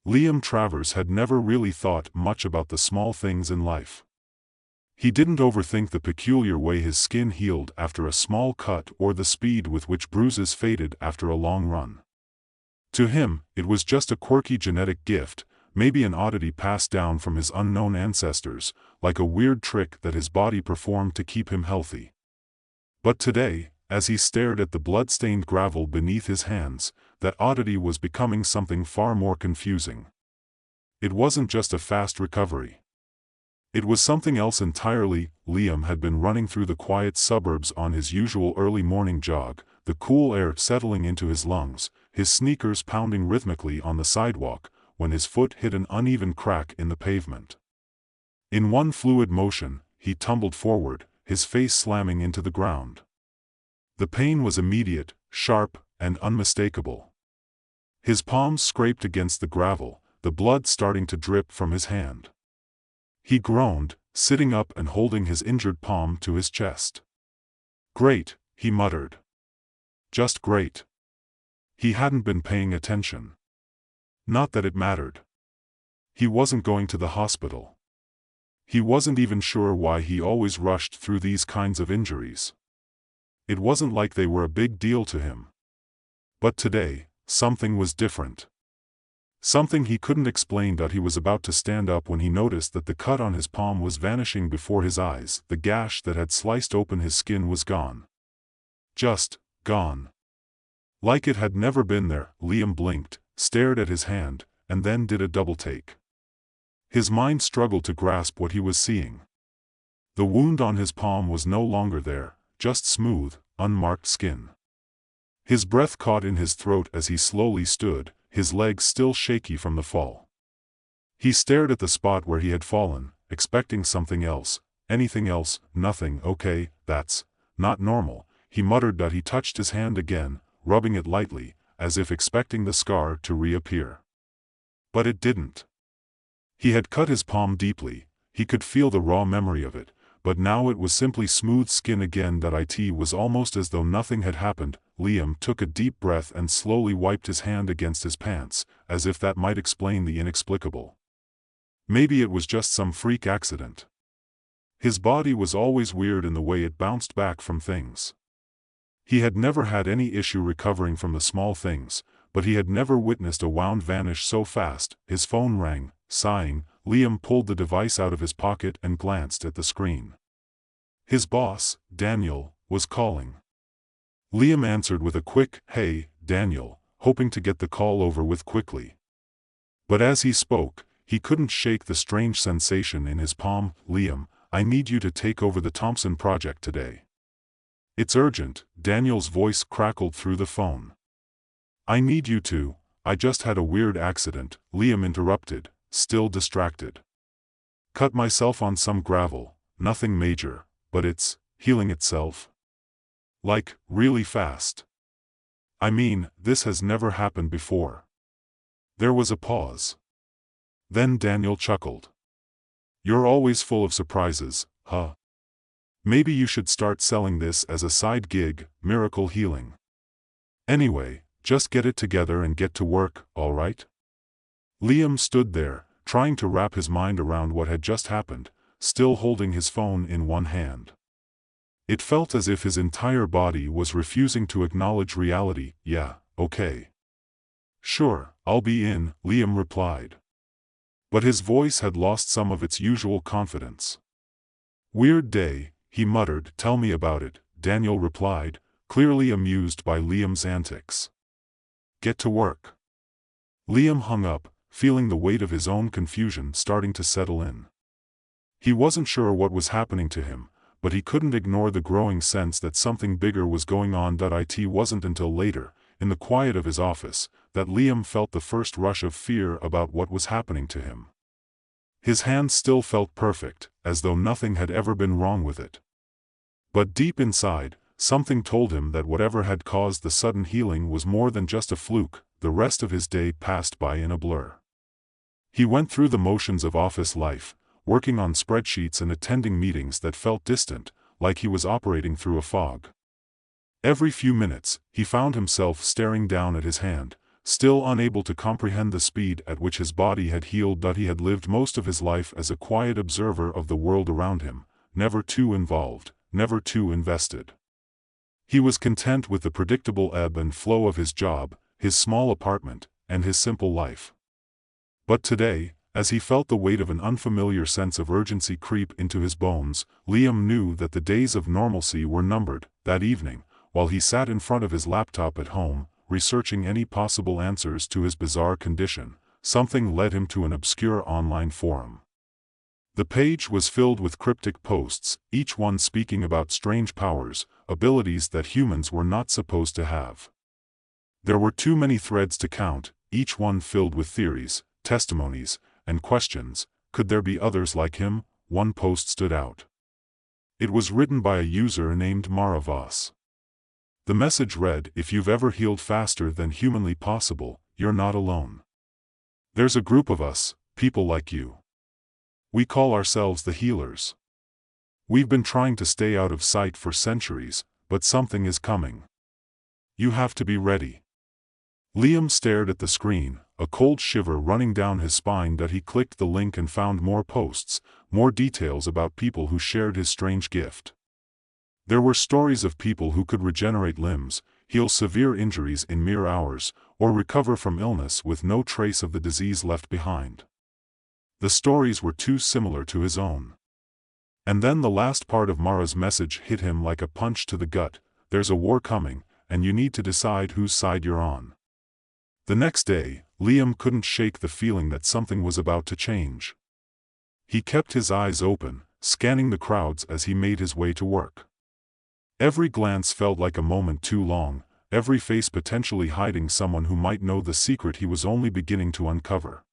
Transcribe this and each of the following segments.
Liam Travers had never really thought much about the small things in life. He didn't overthink the peculiar way his skin healed after a small cut or the speed with which bruises faded after a long run. To him, it was just a quirky genetic gift, maybe an oddity passed down from his unknown ancestors, like a weird trick that his body performed to keep him healthy. But today, as he stared at the blood-stained gravel beneath his hands, that oddity was becoming something far more confusing. It wasn't just a fast recovery. It was something else entirely. Liam had been running through the quiet suburbs on his usual early morning jog, the cool air settling into his lungs, his sneakers pounding rhythmically on the sidewalk, when his foot hit an uneven crack in the pavement. In one fluid motion, he tumbled forward, his face slamming into the ground. The pain was immediate, sharp, and unmistakable. His palms scraped against the gravel, the blood starting to drip from his hand. He groaned, sitting up and holding his injured palm to his chest. "Great," he muttered. "Just great." He hadn't been paying attention. Not that it mattered. He wasn't going to the hospital. He wasn't even sure why he always rushed through these kinds of injuries. It wasn't like they were a big deal to him. But today, something was different. Something he couldn't explain. He was about to stand up when he noticed that the cut on his palm was vanishing before his eyes. The gash that had sliced open his skin was gone. Just gone. Like it had never been there. Liam blinked, stared at his hand, and then did a double take. His mind struggled to grasp what he was seeing. The wound on his palm was no longer there, just smooth, unmarked skin. His breath caught in his throat as he slowly stood, his legs still shaky from the fall. He stared at the spot where he had fallen, expecting something else. Anything else? Nothing. Okay, that's not normal, he muttered. He touched his hand again, rubbing it lightly, as if expecting the scar to reappear. But it didn't. He had cut his palm deeply, he could feel the raw memory of it, but now it was simply smooth skin again. It was almost as though nothing had happened. Liam took a deep breath and slowly wiped his hand against his pants, as if that might explain the inexplicable. Maybe it was just some freak accident. His body was always weird in the way it bounced back from things. He had never had any issue recovering from the small things, but he had never witnessed a wound vanish so fast. His phone rang. Sighing, Liam pulled the device out of his pocket and glanced at the screen. His boss, Daniel, was calling. Liam answered with a quick, "Hey, Daniel," hoping to get the call over with quickly. But as he spoke, he couldn't shake the strange sensation in his palm. "Liam, I need you to take over the Thompson project today." "It's urgent," Daniel's voice crackled through the phone. "I need you to. I just had a weird accident," Liam interrupted, still distracted. "Cut myself on some gravel, nothing major, but it's healing itself. Like, really fast. I mean, this has never happened before." There was a pause. Then Daniel chuckled. "You're always full of surprises, huh? Maybe you should start selling this as a side gig, miracle healing. Anyway, just get it together and get to work, all right?" Liam stood there, trying to wrap his mind around what had just happened, still holding his phone in one hand. It felt as if his entire body was refusing to acknowledge reality. "Yeah, okay. Sure, I'll be in," Liam replied. But his voice had lost some of its usual confidence. "Weird day," he muttered. "Tell me about it," Daniel replied, clearly amused by Liam's antics. "Get to work." Liam hung up, feeling the weight of his own confusion starting to settle in. He wasn't sure what was happening to him, but he couldn't ignore the growing sense that something bigger was going on. It wasn't until later, in the quiet of his office, that Liam felt the first rush of fear about what was happening to him. His hand still felt perfect, as though nothing had ever been wrong with it. But deep inside, something told him that whatever had caused the sudden healing was more than just a fluke. The rest of his day passed by in a blur. He went through the motions of office life, working on spreadsheets and attending meetings that felt distant, like he was operating through a fog. Every few minutes, he found himself staring down at his hand, still unable to comprehend the speed at which his body had healed. He had lived most of his life as a quiet observer of the world around him, never too involved, never too invested. He was content with the predictable ebb and flow of his job, his small apartment, and his simple life. But today, as he felt the weight of an unfamiliar sense of urgency creep into his bones, Liam knew that the days of normalcy were numbered. That evening, while he sat in front of his laptop at home, researching any possible answers to his bizarre condition, something led him to an obscure online forum. The page was filled with cryptic posts, each one speaking about strange powers, abilities that humans were not supposed to have. There were too many threads to count, each one filled with theories, testimonies, and questions. Could there be others like him? One post stood out. It was written by a user named Mara Voss. The message read, "If you've ever healed faster than humanly possible, you're not alone. There's a group of us, people like you. We call ourselves the healers. We've been trying to stay out of sight for centuries, but something is coming. You have to be ready." Liam stared at the screen, a cold shiver running down his spine. He clicked the link and found more posts, more details about people who shared his strange gift. There were stories of people who could regenerate limbs, heal severe injuries in mere hours, or recover from illness with no trace of the disease left behind. The stories were too similar to his own. And then the last part of Mara's message hit him like a punch to the gut. There's a war coming, and you need to decide whose side you're on. The next day, Liam couldn't shake the feeling that something was about to change. He kept his eyes open, scanning the crowds as he made his way to work. Every glance felt like a moment too long, every face potentially hiding someone who might know the secret he was only beginning to uncover.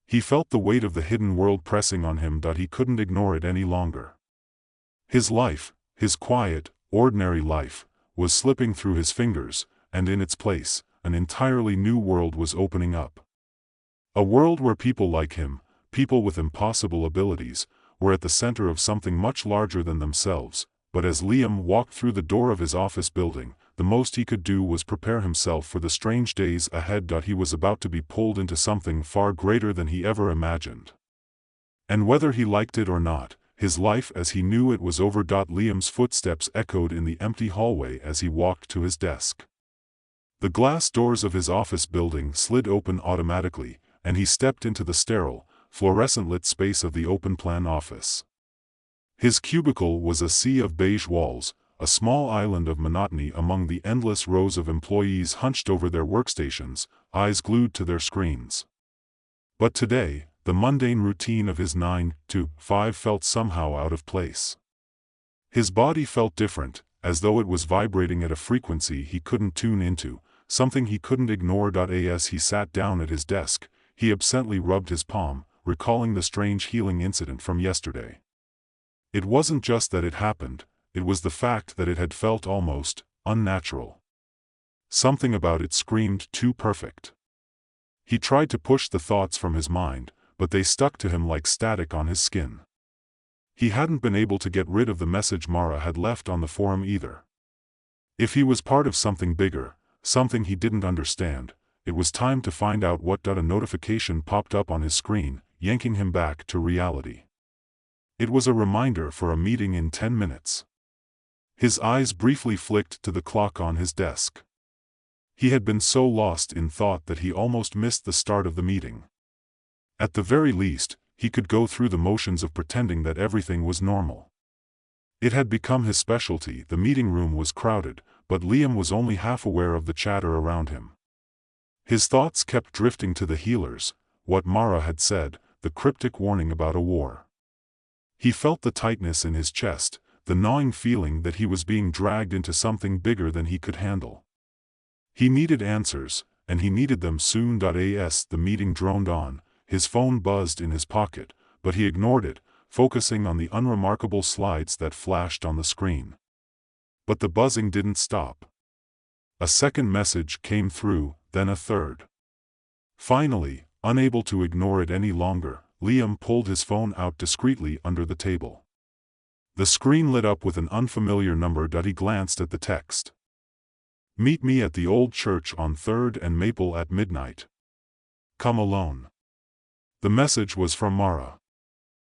He felt the weight of the hidden world pressing on him. He couldn't ignore it any longer. His life, his quiet, ordinary life, was slipping through his fingers, and in its place, an entirely new world was opening up. A world where people like him, people with impossible abilities, were at the center of something much larger than themselves. But as Liam walked through the door of his office building, the most he could do was prepare himself for the strange days ahead. He was about to be pulled into something far greater than he ever imagined. And whether he liked it or not, his life as he knew it was over. Liam's footsteps echoed in the empty hallway as he walked to his desk. The glass doors of his office building slid open automatically, and he stepped into the sterile, fluorescent-lit space of the open-plan office. His cubicle was a sea of beige walls, a small island of monotony among the endless rows of employees hunched over their workstations, eyes glued to their screens. But today, the mundane routine of his 9 to 5 felt somehow out of place. His body felt different, as though it was vibrating at a frequency he couldn't tune into, something he couldn't ignore. As he sat down at his desk, he absently rubbed his palm, recalling the strange healing incident from yesterday. It wasn't just that it happened, it was the fact that it had felt almost unnatural. Something about it screamed too perfect. He tried to push the thoughts from his mind, but they stuck to him like static on his skin. He hadn't been able to get rid of the message Mara had left on the forum either. If he was part of something bigger, something he didn't understand, it was time to find out what. A notification popped up on his screen, yanking him back to reality. It was a reminder for a meeting in 10 minutes. His eyes briefly flicked to the clock on his desk. He had been so lost in thought that he almost missed the start of the meeting. At the very least, he could go through the motions of pretending that everything was normal. It had become his specialty. The meeting room was crowded, but Liam was only half aware of the chatter around him. His thoughts kept drifting to the healers, what Mara had said, the cryptic warning about a war. He felt the tightness in his chest, the gnawing feeling that he was being dragged into something bigger than he could handle. He needed answers, and he needed them soon. As the meeting droned on, his phone buzzed in his pocket, but he ignored it, focusing on the unremarkable slides that flashed on the screen. But the buzzing didn't stop. A second message came through, then a third. Finally, unable to ignore it any longer, Liam pulled his phone out discreetly under the table. The screen lit up with an unfamiliar number. He glanced at the text. Meet me at the old church on 3rd and Maple at midnight. Come alone. The message was from Mara.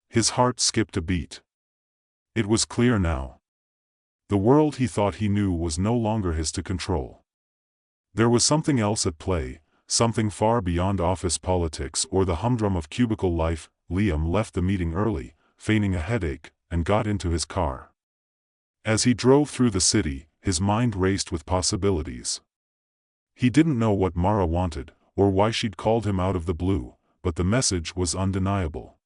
His heart skipped a beat. It was clear now. The world he thought he knew was no longer his to control. There was something else at play, something far beyond office politics or the humdrum of cubicle life. Liam left the meeting early, feigning a headache, and got into his car. As he drove through the city, his mind raced with possibilities. He didn't know what Mara wanted, or why she'd called him out of the blue, but the message was undeniable.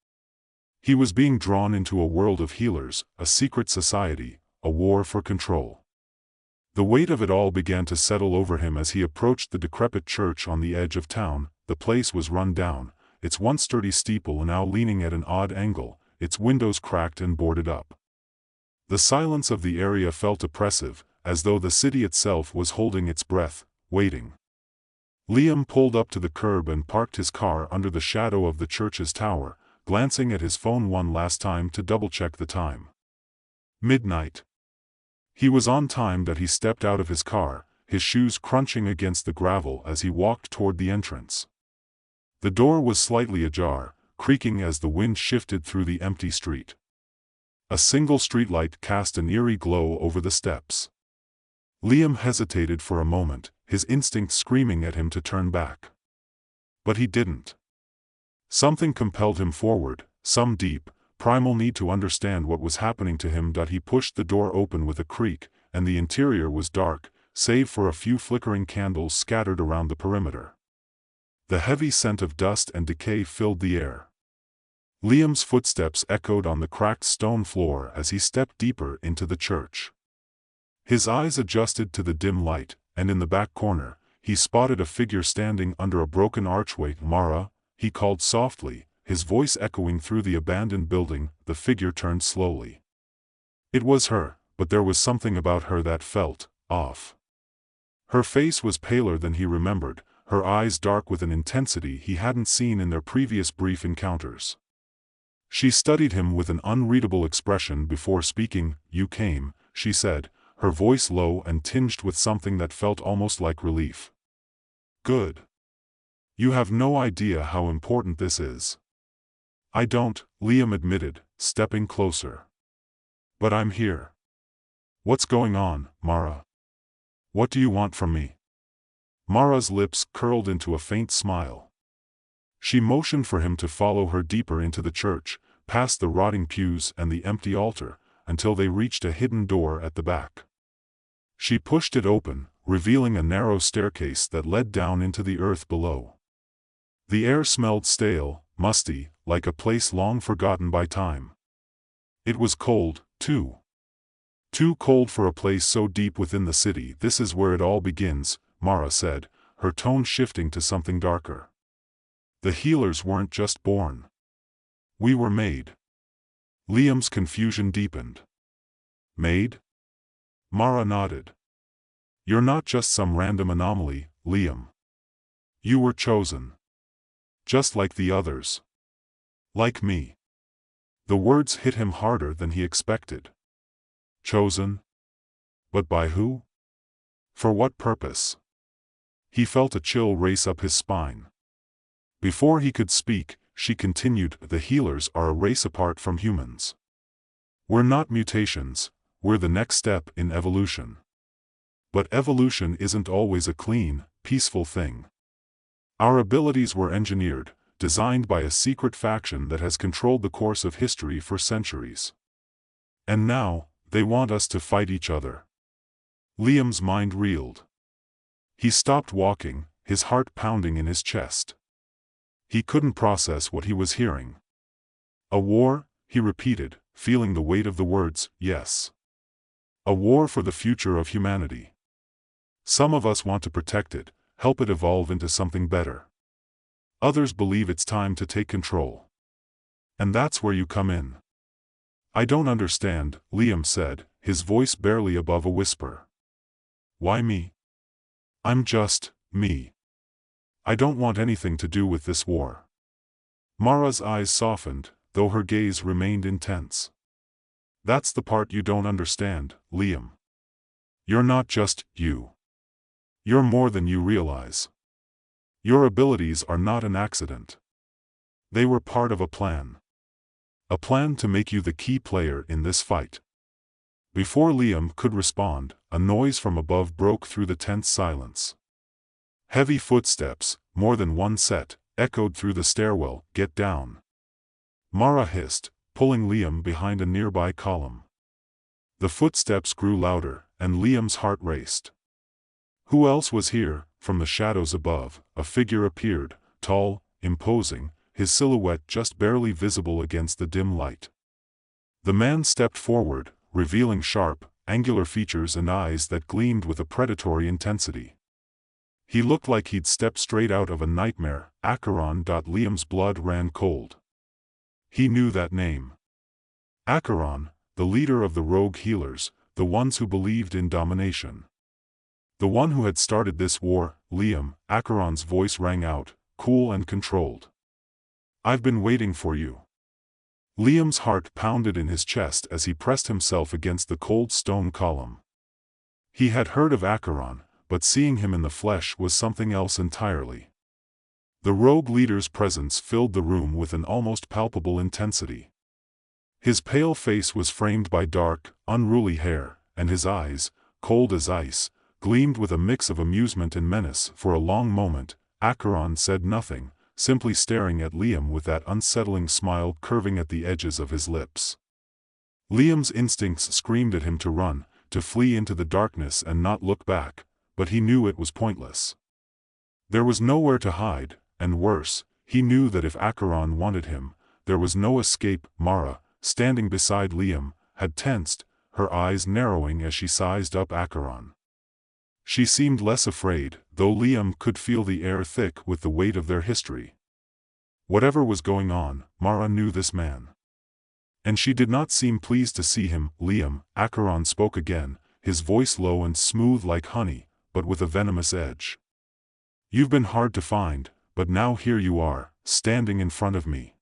He was being drawn into a world of healers, a secret society, a war for control. The weight of it all began to settle over him as he approached the decrepit church on the edge of town. The place was run down, its once sturdy steeple now leaning at an odd angle, its windows cracked and boarded up. The silence of the area felt oppressive, as though the city itself was holding its breath, waiting. Liam pulled up to the curb and parked his car under the shadow of the church's tower, glancing at his phone one last time to double-check the time. Midnight. He was on time that he stepped out of his car, his shoes crunching against the gravel as he walked toward the entrance. The door was slightly ajar, creaking as the wind shifted through the empty street. A single streetlight cast an eerie glow over the steps. Liam hesitated for a moment, his instinct screaming at him to turn back. But he didn't. Something compelled him forward, some deep, primal need to understand what was happening to him. He pushed the door open with a creak, and the interior was dark, save for a few flickering candles scattered around the perimeter. The heavy scent of dust and decay filled the air. Liam's footsteps echoed on the cracked stone floor as he stepped deeper into the church. His eyes adjusted to the dim light, and in the back corner, he spotted a figure standing under a broken archway. "Mara," he called softly, his voice echoing through the abandoned building. The figure turned slowly. It was her, but there was something about her that felt off. Her face was paler than he remembered, her eyes dark with an intensity he hadn't seen in their previous brief encounters. She studied him with an unreadable expression before speaking. "You came," she said, her voice low and tinged with something that felt almost like relief. "Good. You have no idea how important this is." "I don't," Liam admitted, stepping closer. "But I'm here." "What's going on, Mara? What do you want from me?" Mara's lips curled into a faint smile. She motioned for him to follow her deeper into the church, past the rotting pews and the empty altar, until they reached a hidden door at the back. She pushed it open, revealing a narrow staircase that led down into the earth below. The air smelled stale, musty, like a place long forgotten by time. It was cold, too. Too cold for a place so deep within the city. "This is where it all begins," Mara said, her tone shifting to something darker. "The healers weren't just born. We were made." Liam's confusion deepened. "Made?" Mara nodded. "You're not just some random anomaly, Liam. You were chosen. Just like the others. Like me." The words hit him harder than he expected. Chosen? But by who? For what purpose? He felt a chill race up his spine. Before he could speak, she continued, "The healers are a race apart from humans. We're not mutations, we're the next step in evolution. But evolution isn't always a clean, peaceful thing. Our abilities were engineered, designed by a secret faction that has controlled the course of history for centuries. And now, they want us to fight each other." Liam's mind reeled. He stopped walking, his heart pounding in his chest. He couldn't process what he was hearing. "A war?" he repeated, feeling the weight of the words. "Yes. A war for the future of humanity. Some of us want to protect it, help it evolve into something better. Others believe it's time to take control. And that's where you come in." "I don't understand," Liam said, his voice barely above a whisper. "Why me? I'm just me. I don't want anything to do with this war." Mara's eyes softened, though her gaze remained intense. "That's the part you don't understand, Liam. You're not just you. You're more than you realize. Your abilities are not an accident. They were part of a plan. A plan to make you the key player in this fight. Before Liam could respond, a noise from above broke through the tense silence. Heavy footsteps, more than one set, echoed through the stairwell. Get down, Mara hissed, pulling Liam behind a nearby column. The footsteps grew louder, and Liam's heart raced. Who else was here? From the shadows above, a figure appeared, tall, imposing, his silhouette just barely visible against the dim light. The man stepped forward, revealing sharp, angular features and eyes that gleamed with a predatory intensity. He looked like he'd stepped straight out of a nightmare. Acheron. Liam's blood ran cold. He knew that name. Acheron, the leader of the rogue healers, the ones who believed in domination. The one who had started this war. Liam, Acheron's voice rang out, cool and controlled. I've been waiting for you. Liam's heart pounded in his chest as he pressed himself against the cold stone column. He had heard of Acheron, but seeing him in the flesh was something else entirely. The rogue leader's presence filled the room with an almost palpable intensity. His pale face was framed by dark, unruly hair, and his eyes, cold as ice, gleamed with a mix of amusement and menace. For a long moment, Acheron said nothing, simply staring at Liam with that unsettling smile curving at the edges of his lips. Liam's instincts screamed at him to run, to flee into the darkness and not look back, but he knew it was pointless. There was nowhere to hide, and worse, he knew that if Acheron wanted him, there was no escape. Mara, standing beside Liam, had tensed, her eyes narrowing as she sized up Acheron. She seemed less afraid, though Liam could feel the air thick with the weight of their history. Whatever was going on, Mara knew this man. And she did not seem pleased to see him. Liam, Acheron spoke again, his voice low and smooth like honey, but with a venomous edge. You've been hard to find, but now here you are, standing in front of me.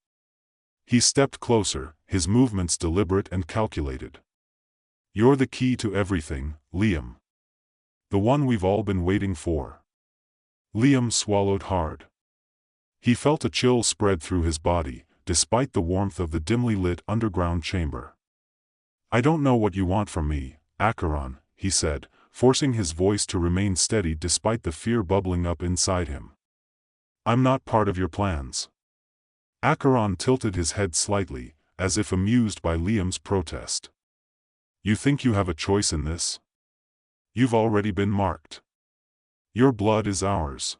He stepped closer, his movements deliberate and calculated. You're the key to everything, Liam. The one we've all been waiting for. Liam swallowed hard. He felt a chill spread through his body, despite the warmth of the dimly lit underground chamber. I don't know what you want from me, Acheron, he said, forcing his voice to remain steady despite the fear bubbling up inside him. I'm not part of your plans. Acheron tilted his head slightly, as if amused by Liam's protest. You think you have a choice in this? You've already been marked. Your blood is ours.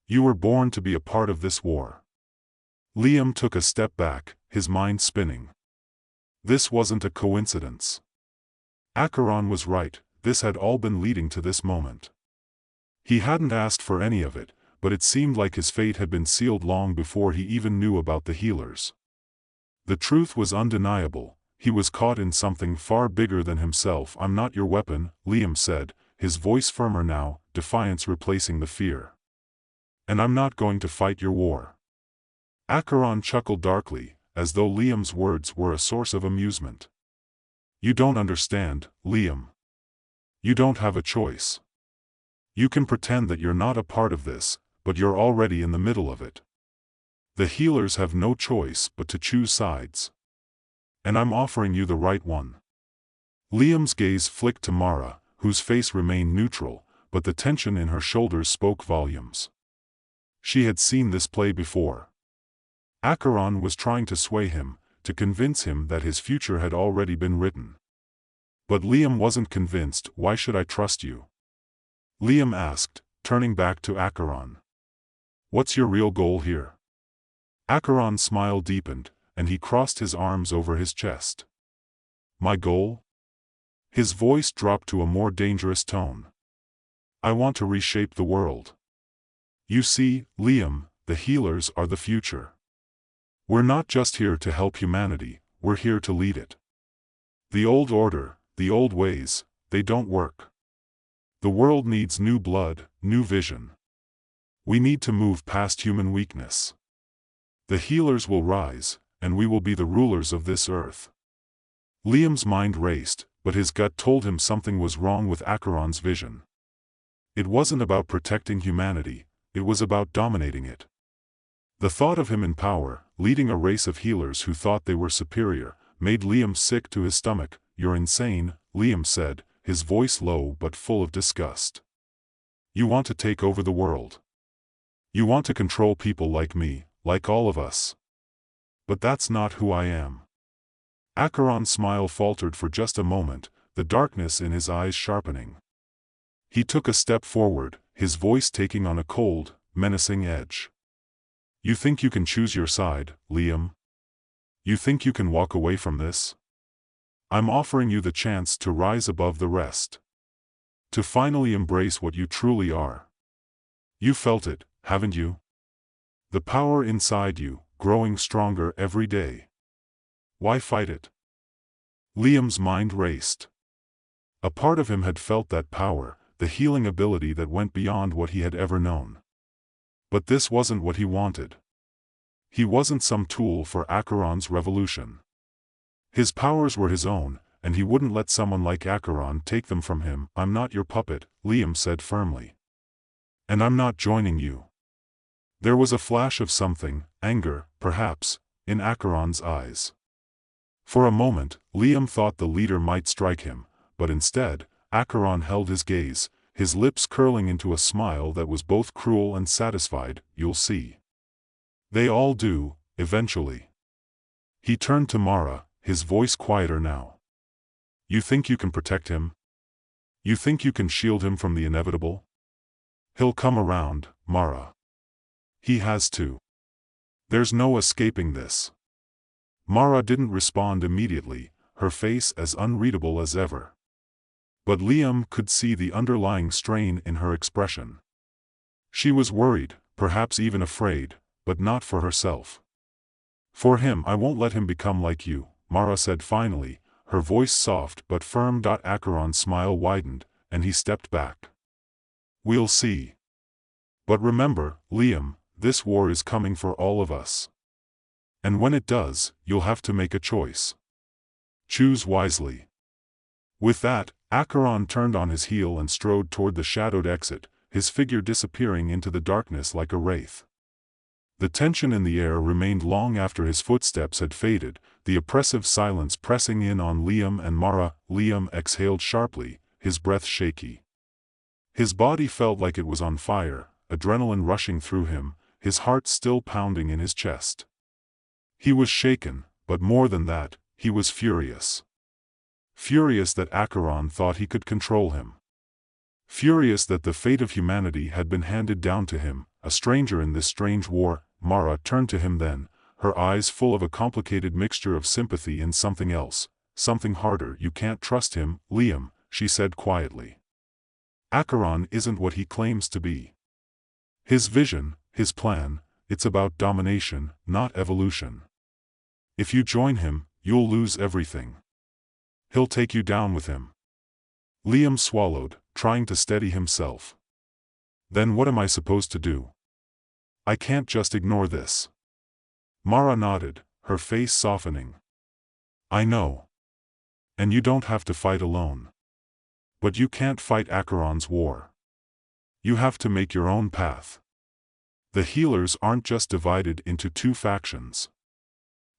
You were born to be a part of this war. Liam took a step back, his mind spinning. This wasn't a coincidence. Acheron was right, this had all been leading to this moment. He hadn't asked for any of it, but it seemed like his fate had been sealed long before he even knew about the healers. The truth was undeniable. He was caught in something far bigger than himself. I'm not your weapon, Liam said, his voice firmer now, defiance replacing the fear. And I'm not going to fight your war. Acheron chuckled darkly, as though Liam's words were a source of amusement. You don't understand, Liam. You don't have a choice. You can pretend that you're not a part of this, but you're already in the middle of it. The healers have no choice but to choose sides. And I'm offering you the right one. Liam's gaze flicked to Mara, whose face remained neutral, but the tension in her shoulders spoke volumes. She had seen this play before. Acheron was trying to sway him, to convince him that his future had already been written. But Liam wasn't convinced. Why should I trust you? Liam asked, turning back to Acheron. What's your real goal here? Acheron's smile deepened, and he crossed his arms over his chest. My goal? His voice dropped to a more dangerous tone. I want to reshape the world. You see, Liam, the healers are the future. We're not just here to help humanity, we're here to lead it. The old order, the old ways, they don't work. The world needs new blood, new vision. We need to move past human weakness. The healers will rise, and we will be the rulers of this earth. Liam's mind raced, but his gut told him something was wrong with Acheron's vision. It wasn't about protecting humanity, it was about dominating it. The thought of him in power, leading a race of healers who thought they were superior, made Liam sick to his stomach. "You're insane," Liam said, his voice low but full of disgust. "You want to take over the world. You want to control people like me, like all of us. But that's not who I am." Acheron's smile faltered for just a moment, the darkness in his eyes sharpening. He took a step forward, his voice taking on a cold, menacing edge. "You think you can choose your side, Liam? You think you can walk away from this? I'm offering you the chance to rise above the rest. To finally embrace what you truly are. You felt it, haven't you? The power inside you, growing stronger every day. Why fight it?" Liam's mind raced. A part of him had felt that power, the healing ability that went beyond what he had ever known. But this wasn't what he wanted. He wasn't some tool for Acheron's revolution. His powers were his own, and he wouldn't let someone like Acheron take them from him. "I'm not your puppet," Liam said firmly. "And I'm not joining you." There was a flash of something, anger, perhaps, in Acheron's eyes. For a moment, Liam thought the leader might strike him, but instead, Acheron held his gaze, his lips curling into a smile that was both cruel and satisfied. "You'll see. They all do, eventually." He turned to Mara, his voice quieter now. "You think you can protect him? You think you can shield him from the inevitable? He'll come around, Mara. He has to. There's no escaping this." Mara didn't respond immediately, her face as unreadable as ever. But Liam could see the underlying strain in her expression. She was worried, perhaps even afraid, but not for herself. "For him, I won't let him become like you," Mara said finally, her voice soft but firm. Acheron's smile widened, and he stepped back. "We'll see. But remember, Liam, this war is coming for all of us. And when it does, you'll have to make a choice. Choose wisely." With that, Acheron turned on his heel and strode toward the shadowed exit, his figure disappearing into the darkness like a wraith. The tension in the air remained long after his footsteps had faded, the oppressive silence pressing in on Liam and Mara. Liam exhaled sharply, his breath shaky. His body felt like it was on fire, adrenaline rushing through him, his heart still pounding in his chest. He was shaken, but more than that, he was furious. Furious that Acheron thought he could control him. Furious that the fate of humanity had been handed down to him, a stranger in this strange war. Mara turned to him then, her eyes full of a complicated mixture of sympathy and something else, something harder. "You can't trust him, Liam," she said quietly. "Acheron isn't what he claims to be. His vision, his plan, it's about domination, not evolution. If you join him, you'll lose everything. He'll take you down with him." Liam swallowed, trying to steady himself. "Then what am I supposed to do? I can't just ignore this." Mara nodded, her face softening. "I know. And you don't have to fight alone. But you can't fight Acheron's war. You have to make your own path. The healers aren't just divided into two factions.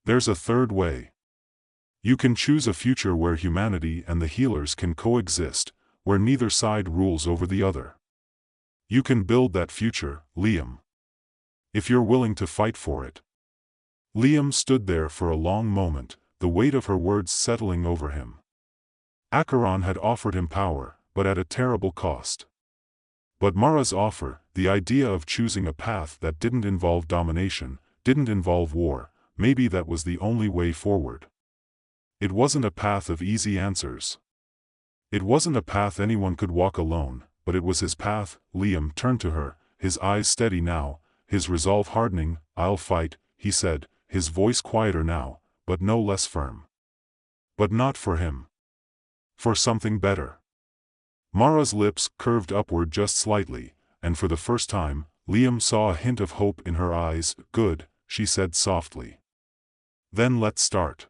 There's a third way. You can choose a future where humanity and the healers can coexist, where neither side rules over the other. You can build that future, Liam. If you're willing to fight for it." Liam stood there for a long moment, the weight of her words settling over him. Acheron had offered him power, but at a terrible cost. But Mara's offer, the idea of choosing a path that didn't involve domination, didn't involve war, maybe that was the only way forward. It wasn't a path of easy answers. It wasn't a path anyone could walk alone, but it was his path. Liam turned to her, his eyes steady now, his resolve hardening. "I'll fight," he said, his voice quieter now, but no less firm. But not for him. For something better. Mara's lips curved upward just slightly, and for the first time, Liam saw a hint of hope in her eyes. "Good," she said softly. "Then let's start."